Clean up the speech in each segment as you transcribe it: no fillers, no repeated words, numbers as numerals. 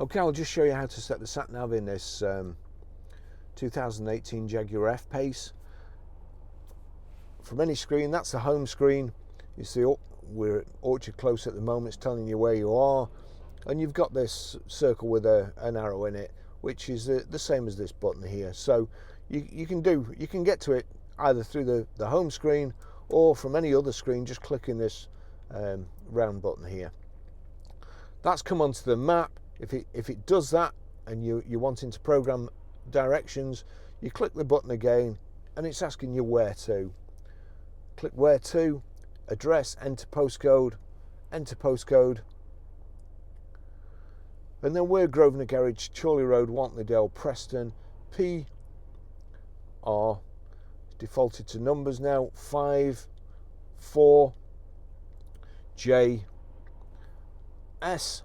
Okay, I'll just show you how to set the Sat Nav in this 2018 Jaguar F PACE. From any screen, that's the home screen. You see, we're at Orchard Close at the moment. It's telling you where you are, and you've got this circle with an arrow in it, which is the same as this button here. So you can get to it either through the home screen or from any other screen, just clicking this round button here. That's come onto the map. If it does that and you're wanting to program directions, you click the button again and it's asking you where to. Click where to, address, enter postcode, and then we're Grosvenor Garage, Chorley Road, Wantleydale, Preston, PR, defaulted to numbers now, 5, 4, J, S.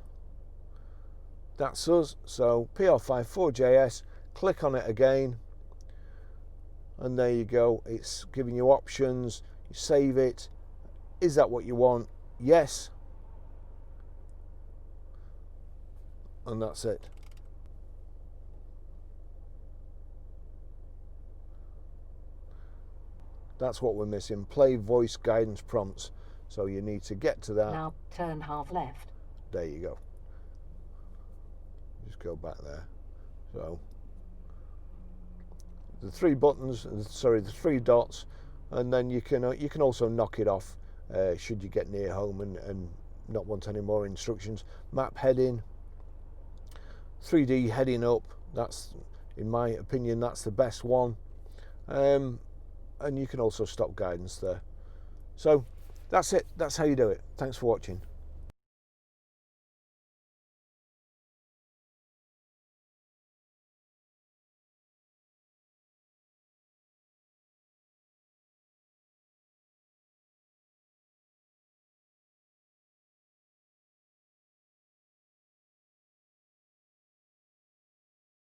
That's us. So PR54JS, click on it again, and there you go. It's giving you options. You save it. Is that what you want? Yes. And that's it. That's what we're missing. Play voice guidance prompts. So you need to get to that. Now turn half left. There you go. Just go back there. So the three buttons, sorry, the three dots, and then you can also knock it off should you get near home and not want any more instructions. Map heading, 3D heading up. That's, in my opinion, that's the best one. And you can also stop guidance there. So that's it. That's how you do it. Thanks for watching.